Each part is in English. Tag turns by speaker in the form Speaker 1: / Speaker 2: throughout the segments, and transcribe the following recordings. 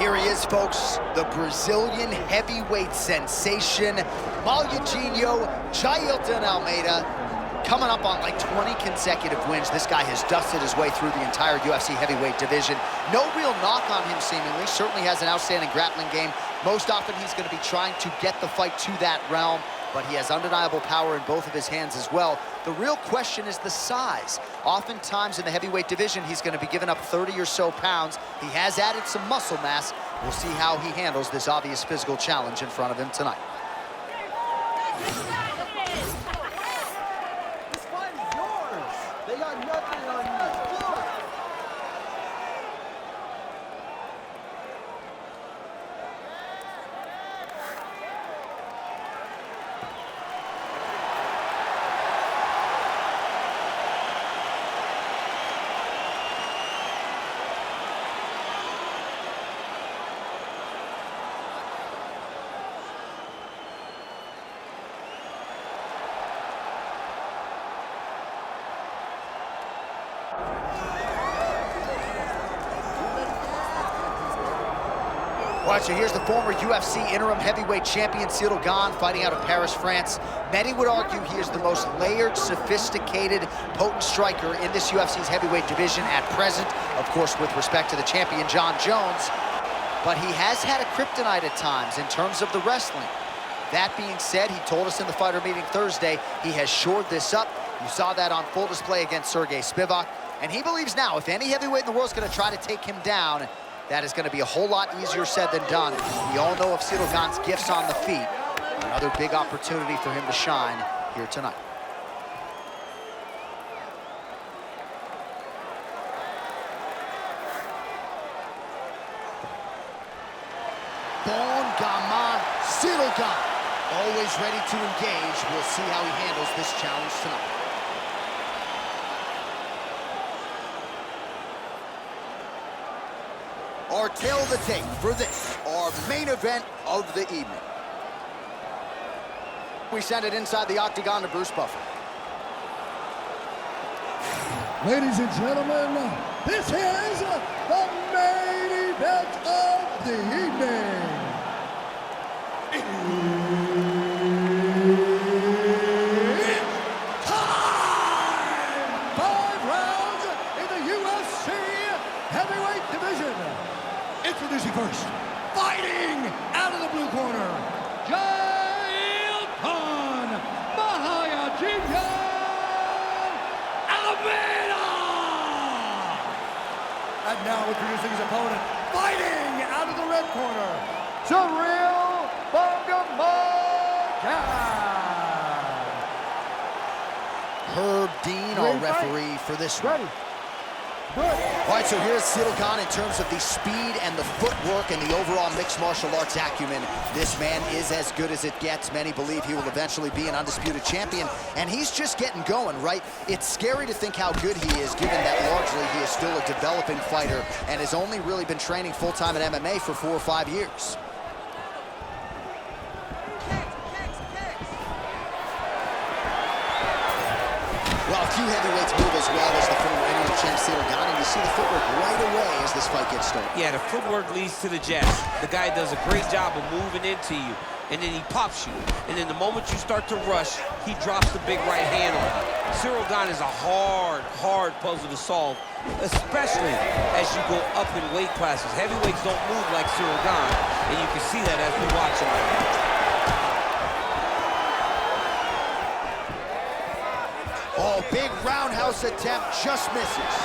Speaker 1: Here he is, folks, the Brazilian heavyweight sensation, Jailton Almeida, coming up on like 20 consecutive wins. This guy has dusted his way through the entire UFC heavyweight division. No real knock on him, seemingly. Certainly has an outstanding grappling game. Most often, he's going to be trying to get the fight to that realm, but he has undeniable power in both of his hands as well. The real question is the size. Oftentimes in the heavyweight division, he's going to be giving up 30 or so pounds. He has added some muscle mass. We'll see how he handles this obvious physical challenge in front of him tonight.
Speaker 2: This fight is yours. They got nothing on you.
Speaker 1: All right, so here's the former UFC interim heavyweight champion, Ciryl fighting out of Paris, France. Many would argue he is the most layered, sophisticated, potent striker in this UFC's heavyweight division at present, of course, with respect to the champion, Jon Jones. But he has had a kryptonite at times in terms of the wrestling. That being said, he told us in the fighter meeting Thursday, he has shored this up. You saw that on full display against Sergey Spivak. And he believes now, if any heavyweight in the world is going to try to take him down, that is going to be a whole lot easier said than done. We all know of Ciryl Gane's gifts on the feet. Another big opportunity for him to shine here tonight. Bon gamin, Ciryl Gane. Always ready to engage. We'll see how he handles this challenge tonight. Our tail of the tape for this, our main event of the evening. We send it inside the octagon to Bruce Buffer.
Speaker 3: Ladies and gentlemen, this is the main event of the evening. It's time! 5 rounds in the UFC heavyweight division. Introducing first, fighting out of the blue corner, Jailton Almeida! And now introducing his opponent, fighting out of the red corner, Ciryl Gane!
Speaker 1: Herb Dean, our referee for this one.
Speaker 3: Ready. Good.
Speaker 1: All right, so here's Ciryl Gane in terms of the speed and the footwork and the overall mixed martial arts acumen. This man is as good as it gets. Many believe he will eventually be an undisputed champion, and he's just getting going, right? It's scary to think how good he is, given that largely he is still a developing fighter and has only really been training full-time in MMA for 4 or 5 years. Well, a few heavyweights move as well as the former interim champ Ciryl Gane, and you see the footwork right away as this fight gets started.
Speaker 4: Yeah, the footwork leads to the jab. The guy does a great job of moving into you, and then he pops you. And then the moment you start to rush, he drops the big right hand on you. Ciryl Gane is a hard puzzle to solve, especially as you go up in weight classes. Heavyweights don't move like Ciryl Gane, and you can see that as we watch him.
Speaker 1: Oh, big roundhouse attempt, just misses.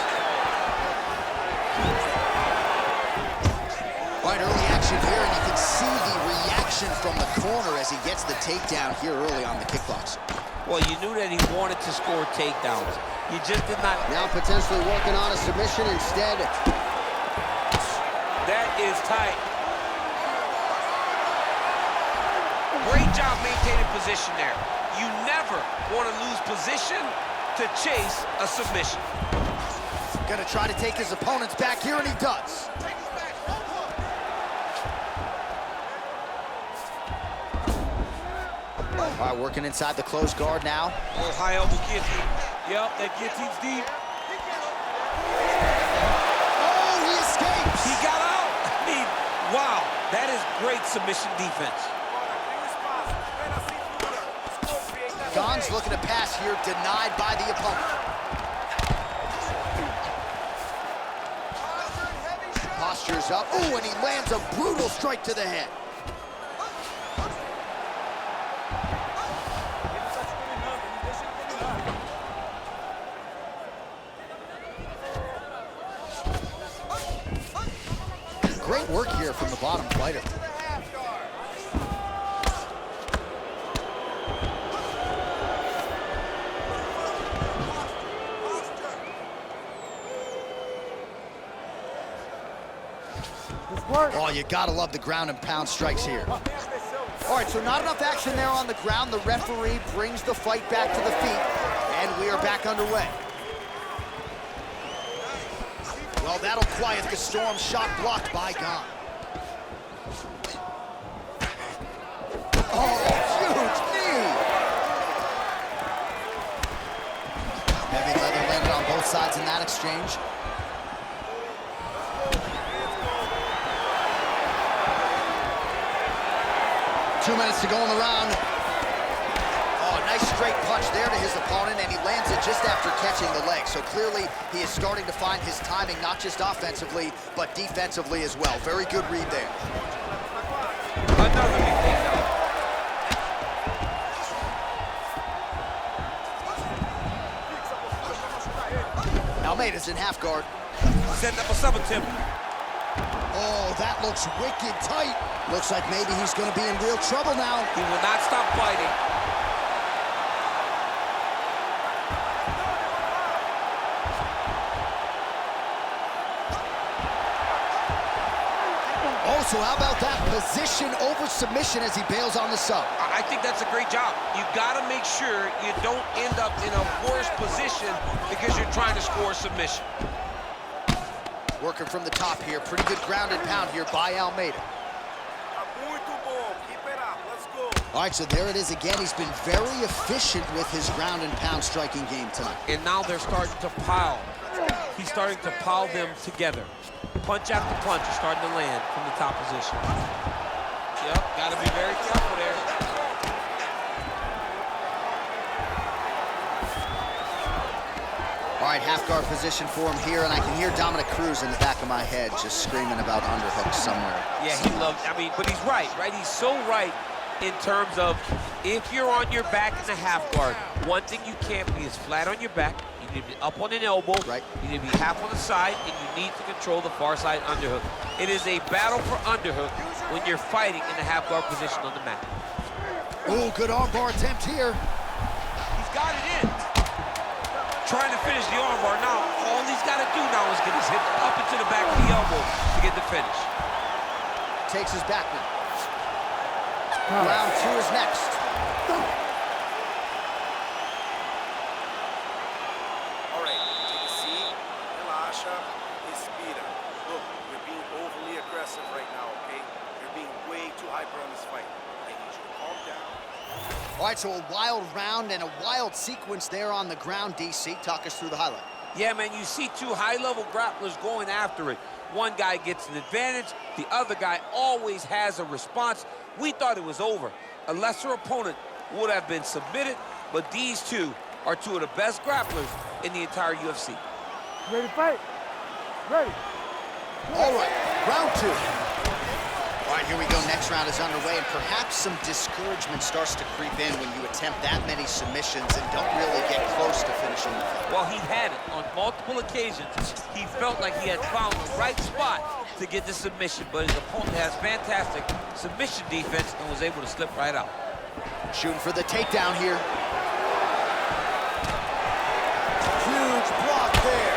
Speaker 1: All right, early action here, and you can see the reaction from the corner as he gets the takedown here early on the kickboxer.
Speaker 4: Well, you knew that he wanted to score takedowns. You just did not.
Speaker 1: Now potentially working on a submission instead.
Speaker 4: That is tight. Great job maintaining position there. You never want to lose position to chase a submission.
Speaker 1: Gonna try to take his opponents back here, and he does. All right, working inside the closed guard now.
Speaker 4: Oh, high elbow guillotine. Yep, that guillotine's deep.
Speaker 1: Oh, he escapes.
Speaker 4: He got out. I mean, Great submission defense.
Speaker 1: Gane's looking to pass here, denied by the opponent. Posture's up. Ooh, and he lands a brutal strike to the head. Great work here from the bottom fighter. Oh, you gotta love the ground and pound strikes here. All right, so not enough action there on the ground. The referee brings the fight back to the feet, and we are back underway. Well, that'll quiet the storm. Shot blocked by Gane. Oh, huge knee! Heavy leather landed on both sides in that exchange. 2 minutes to go in the round. Oh, nice straight punch there to his opponent, and he lands it just after catching the leg. So clearly, he is starting to find his timing, not just offensively, but defensively as well. Very good read there.
Speaker 4: Another big takedown.
Speaker 1: Almeida's in half guard.
Speaker 4: Setting up a sub attempt.
Speaker 1: Oh, that looks wicked tight. Looks like maybe he's going to be in real trouble now.
Speaker 4: He will not stop fighting.
Speaker 1: Oh, so how about that position over submission as he bails on the sub?
Speaker 4: I think that's a great job. You got to make sure you don't end up in a worse position because you're trying to score a submission.
Speaker 1: Working from the top here. Pretty good ground and pound here by Almeida. All right, so there it is again. He's been very efficient with his ground and pound striking game tonight.
Speaker 4: And now they're starting to pile. He's starting to pile them together. Punch after punch is starting to land from the top position. Yep, got to be very careful there.
Speaker 1: All right, half guard position for him here, and I can hear Dominic Cruz in the back of my head just screaming about underhooks somewhere.
Speaker 4: Yeah, he loves, but he's right? He's so right in terms of if you're on your back in the half guard, one thing you can't be is flat on your back. You need to be up on an elbow.
Speaker 1: Right.
Speaker 4: You need to be half on the side, and you need to control the far side underhook. It is a battle for underhook when you're fighting in the half guard position on the mat.
Speaker 1: Oh, good armbar attempt here.
Speaker 4: He's got it in. Trying to finish the armbar. Now, all he's got to do now is get his hip up into the back of the elbow to get the finish.
Speaker 1: Takes his back now. Round two is next.
Speaker 5: All right, take a seat, relaxa, respira. Look, you're being overly aggressive right now, okay? You're being way too hyper on this fight. I need you to calm down.
Speaker 1: All right, so a wild round and a wild sequence there on the ground, DC. Talk us through the highlight.
Speaker 4: Yeah, man, you see two high-level grapplers going after it. One guy gets an advantage, the other guy always has a response. We thought it was over. A lesser opponent would have been submitted, but these two are two of the best grapplers in the entire UFC.
Speaker 2: Ready to fight? Ready.
Speaker 1: All right, round two. All right, here we go. Next round is underway, and perhaps some discouragement starts to creep in when you attempt that many submissions and don't really get close to finishing the fight.
Speaker 4: Well, he had it on multiple occasions. He felt like he had found the right spot to get the submission, but his opponent has fantastic submission defense and was able to slip right out.
Speaker 1: Shooting for the takedown here. Huge block there.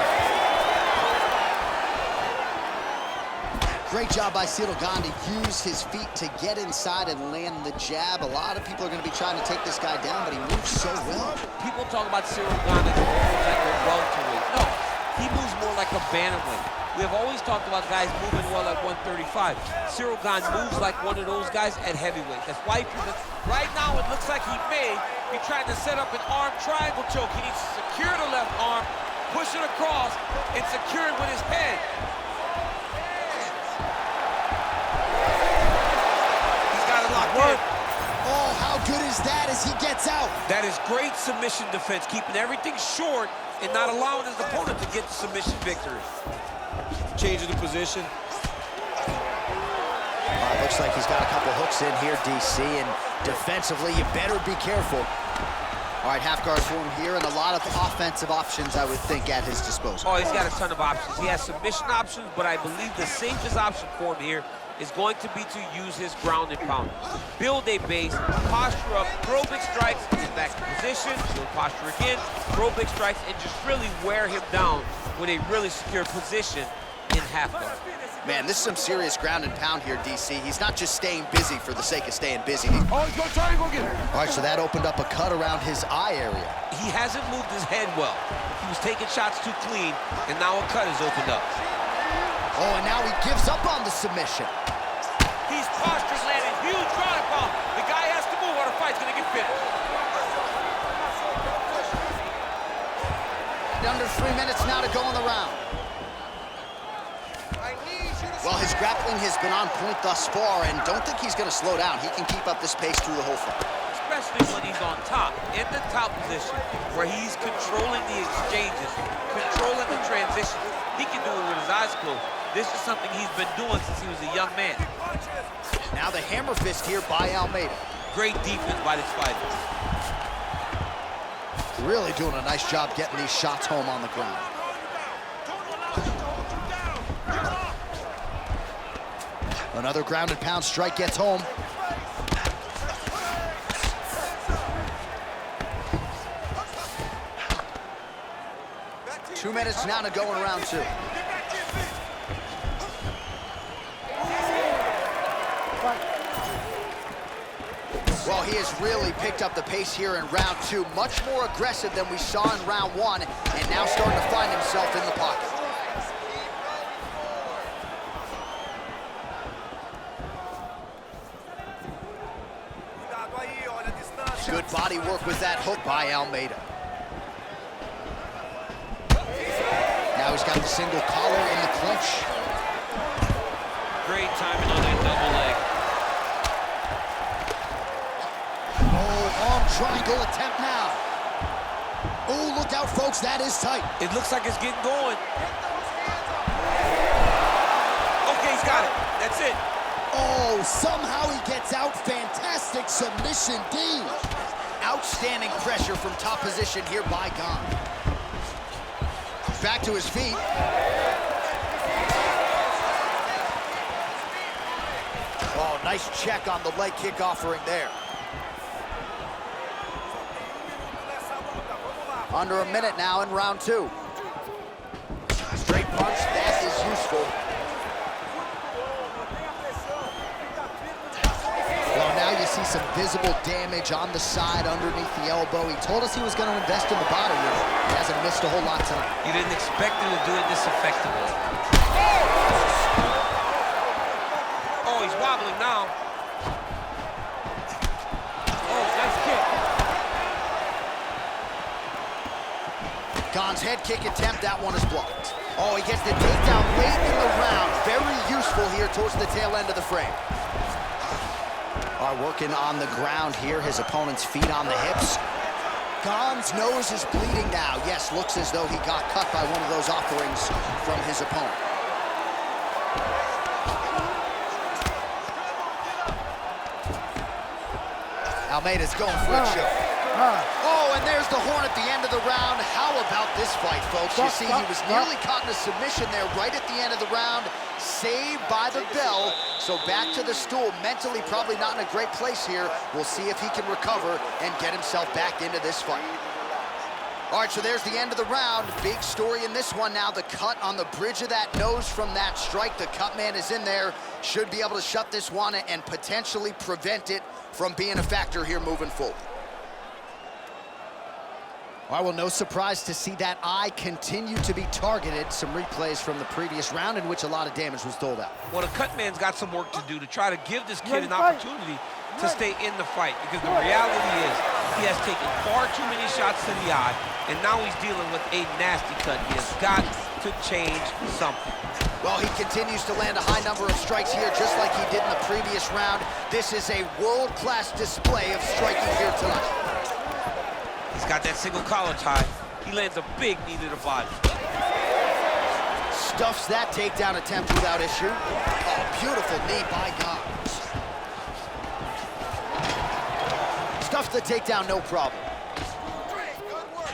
Speaker 1: Great job by Ciryl Gane to use his feet to get inside and land the jab. A lot of people are going to be trying to take this guy down, but he moves so well.
Speaker 4: People talk about Ciryl Gane as almost like a welterweight. No, he moves more like a bantamweight. We have always talked about guys moving well at 135. Ciryl Gane moves like one of those guys at heavyweight. That's why right now it looks like he may be trying to set up an arm triangle choke. He needs to secure the left arm, push it across, and secure it with his head. again.
Speaker 3: Oh, how good is that as he gets out?
Speaker 4: That is great submission defense, keeping everything short and not allowing his opponent to get the submission victory.
Speaker 6: Changing the position.
Speaker 1: Looks like he's got a couple hooks in here, DC, and defensively, you better be careful. All right, half guard for him here, and a lot of offensive options, I would think, at his disposal.
Speaker 4: Oh, he's got a ton of options. He has submission options, but I believe the safest option for him here is going to be to use his ground and pound. Build a base, posture up, throw big strikes, get back to position, build posture again, throw big strikes, and just really wear him down with a really secure position in half guard.
Speaker 1: Man, this is some serious ground and pound here, DC. He's not just staying busy for the sake of staying busy.
Speaker 2: Oh, he's gonna try and go get it.
Speaker 1: All right, so that opened up a cut around his eye area.
Speaker 4: He hasn't moved his head well. He was taking shots too clean, and now a cut has opened up.
Speaker 1: Oh, and now he gives up on the submission.
Speaker 4: He's postured, landing huge ground and pound. The guy has to move or the fight's gonna get finished.
Speaker 1: Under 3 minutes now to go in the round. Well, his grappling has been on point thus far, and don't think he's going to slow down. He can keep up this pace through the whole fight.
Speaker 4: Especially when he's on top, in the top position, where he's controlling the exchanges, controlling the transitions. He can do it with his eyes closed. This is something he's been doing since he was a young man.
Speaker 1: Now the hammer fist here by Almeida.
Speaker 4: Great defense by this fighter.
Speaker 1: Really doing a nice job getting these shots home on the ground. Another ground and pound strike gets home. Two minutes now to go in round two. Well, he has really picked up the pace here in round two. Much more aggressive than we saw in round one, and now starting to find himself in the pocket. Good body work with that hook by Almeida. Now he's got the single collar in the clinch.
Speaker 4: Great timing on that double leg.
Speaker 3: Oh, arm triangle attempt now. Oh, look out, folks, that is tight.
Speaker 4: It looks like it's getting going. Okay, he's got it. That's it.
Speaker 3: Oh, somehow he gets out. Fantastic submission D.
Speaker 1: Outstanding pressure from top position here by Gane. Back to his feet. Oh, nice check on the leg kick offering there. Under a minute now in round two. Straight punch, that is useful. Well, now you see some visible damage on the side underneath the elbow. He told us he was going to invest in the body here. He hasn't missed a whole lot tonight.
Speaker 4: You didn't expect him to do it this effectively. Oh, he's wobbling now. Oh, nice kick.
Speaker 1: Gane's head kick attempt, that one is blocked. Oh, he gets the takedown late in the round. Very useful here towards the tail end of the frame. Are working on the ground here, his opponent's feet on the hips. Gane's nose is bleeding now. Yes, looks as though he got cut by one of those offerings from his opponent. Almeida's going for a choke. Oh, and there's the horn at the end of the round. How about this fight, folks? You see, he was nearly caught in a submission there right at the end of the round. Saved by the bell. So back to the stool. Mentally, probably not in a great place here. We'll see if he can recover and get himself back into this fight. All right, so there's the end of the round. Big story in this one now. The cut on the bridge of that nose from that strike. The cut man is in there. Should be able to shut this one and potentially prevent it from being a factor here moving forward. All right, well, no surprise to see that eye continue to be targeted. Some replays from the previous round in which a lot of damage was doled out.
Speaker 4: Well, the cut man's got some work to do to try to give this kid an opportunity to stay in the fight, because the reality is he has taken far too many shots to the eye, and now he's dealing with a nasty cut. He has got to change something.
Speaker 1: Well, he continues to land a high number of strikes here, just like he did in the previous round. This is a world-class display of striking here tonight.
Speaker 4: He's got that single collar tie. He lands a big knee to the body.
Speaker 1: Stuffs that takedown attempt without issue. Oh, beautiful knee by Gane. Stuffs the takedown, no problem.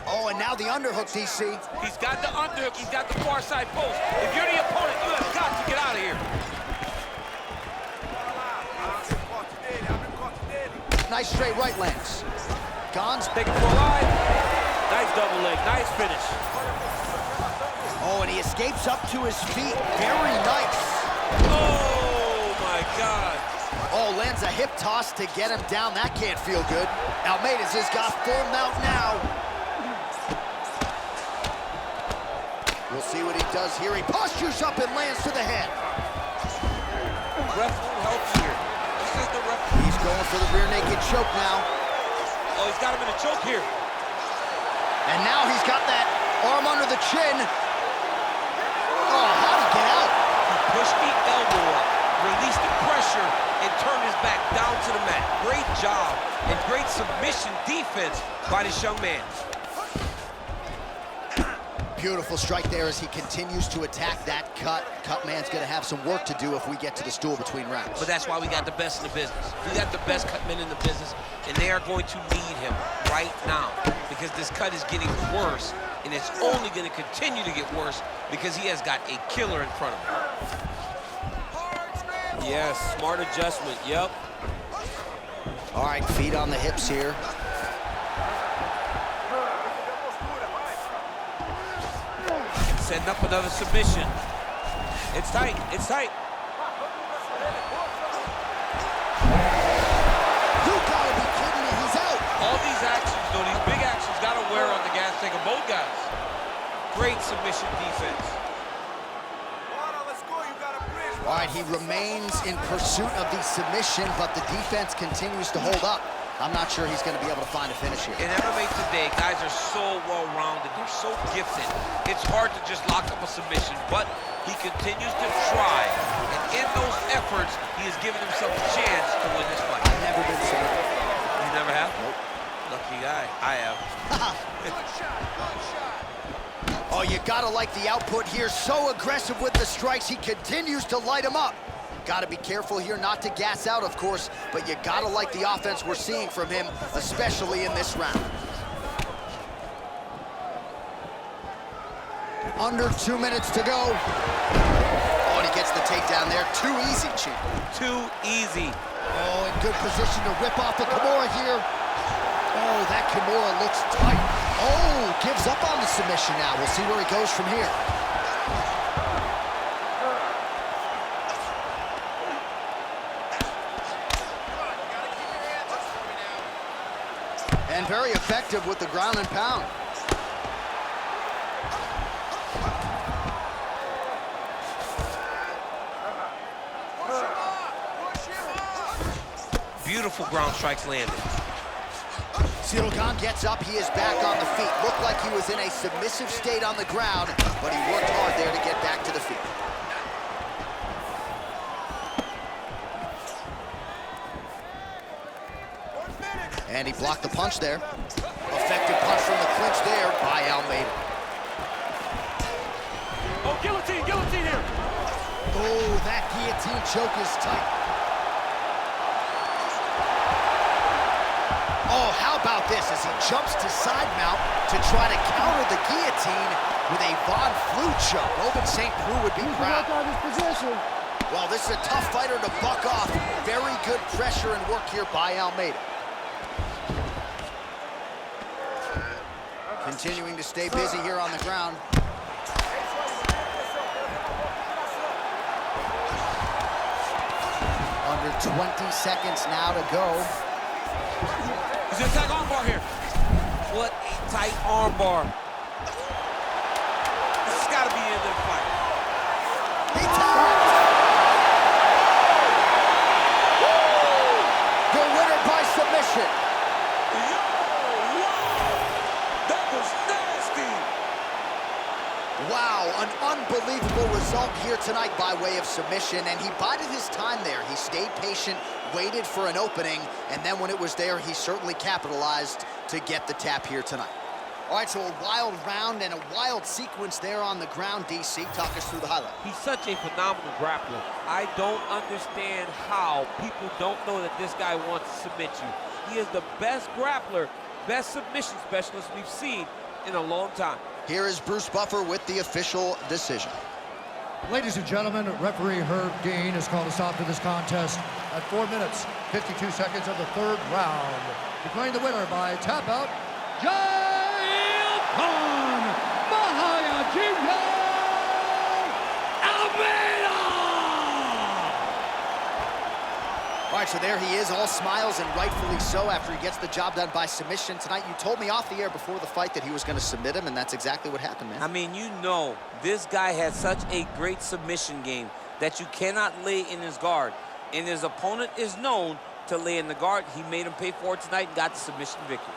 Speaker 1: Oh, and now the underhook, DC.
Speaker 4: He's got the underhook, he's got the far side post. If you're the opponent, you have got to get out of here.
Speaker 1: Nice straight right lands. Gane's
Speaker 4: taking for a ride. Nice double leg, nice finish.
Speaker 1: Oh, and he escapes up to his feet. Very nice.
Speaker 4: Oh, my God.
Speaker 1: Oh, lands a hip toss to get him down. That can't feel good. Almeida's just got full mount now. We'll see what he does here. He postures up and lands to the head.
Speaker 4: Ref won't help here. This is the ref.
Speaker 1: He's going for the rear naked choke now.
Speaker 4: Oh, he's got him in a choke here.
Speaker 1: And now he's got that arm under the chin. Oh, how'd he get out?
Speaker 4: He pushed the elbow up, released the pressure, and turned his back down to the mat. Great job and great submission defense by this young man.
Speaker 1: Beautiful strike there as he continues to attack that cut. Cut man's gonna have some work to do if we get to the stool between rounds.
Speaker 4: But that's why we got the best in the business. We got the best cut men in the business, and they are going to need him right now because this cut is getting worse, and it's only gonna continue to get worse because he has got a killer in front of him. Yes, smart adjustment, yep.
Speaker 1: All right, feet on the hips here.
Speaker 4: Setting up another submission. It's tight, it's tight.
Speaker 1: You gotta be kidding me, he's out.
Speaker 4: All these actions, though, these big actions gotta wear on the gas tank of both guys. Great submission defense.
Speaker 1: All right, he remains in pursuit of the submission, but the defense continues to hold up. I'm not sure he's going to be able to find a finish here.
Speaker 4: In MMA today, guys are so well-rounded. They're so gifted. It's hard to just lock up a submission, but he continues to try. And in those efforts, he has given himself a chance to win this fight.
Speaker 1: I've never been submitted.
Speaker 4: You never have?
Speaker 1: Nope.
Speaker 4: Lucky guy. I have.
Speaker 1: Oh, you gotta like the output here. So aggressive with the strikes. He continues to light him up. Gotta be careful here not to gas out, of course, but you gotta like the offense we're seeing from him, especially in this round. Under 2 minutes to go. Oh, and he gets the takedown there. Too easy, Chief.
Speaker 4: Too easy.
Speaker 1: Oh, in good position to rip off the Kimura here. Oh, that Kimura looks tight. Oh, gives up on the submission now. We'll see where he goes from here. And very effective with the ground and pound.
Speaker 4: Beautiful ground strikes landed.
Speaker 1: Ciryl gets up, he is back on the feet. Looked like he was in a submissive state on the ground, but he worked hard there to get back to the feet. And he blocked the punch there. Effective punch from the clinch there by Almeida.
Speaker 4: Oh, guillotine, guillotine here.
Speaker 1: Oh, that guillotine choke is tight. Oh, how about this as he jumps to side mount to try to counter the guillotine with a Von Flue choke. Open St. Preux would be proud. Well, this is a tough fighter to buck off. Very good pressure and work here by Almeida. Continuing to stay busy here on the ground. Under 20 seconds now to go.
Speaker 4: He's gonna attack armbar here. What a tight armbar. This has got to be the end of the fight.
Speaker 1: He tapped! The winner by submission.
Speaker 4: Yo, wow, that was nasty.
Speaker 1: Wow, an unbelievable unbelievable result here tonight by way of submission, and he bided his time there. He stayed patient, waited for an opening, and then when it was there, he certainly capitalized to get the tap here tonight. All right, so a wild round and a wild sequence there on the ground. DC, talk us through the highlight.
Speaker 4: He's such a phenomenal grappler. I don't understand how people don't know that this guy wants to submit you. He is the best grappler, best submission specialist we've seen in a long time.
Speaker 1: Here is Bruce Buffer with the official decision.
Speaker 3: Ladies and gentlemen, referee Herb Gane has called a stop to this contest at 4 minutes, 52 seconds of the third round. Declaring the winner by tap out, Jailton Almeida!
Speaker 1: All right, so there he is, all smiles, and rightfully so after he gets the job done by submission tonight. You told me off the air before the fight that he was going to submit him, and that's exactly what happened, man.
Speaker 4: I mean, you know, this guy has such a great submission game that you cannot lay in his guard. And his opponent is known to lay in the guard. He made him pay for it tonight and got the submission victory.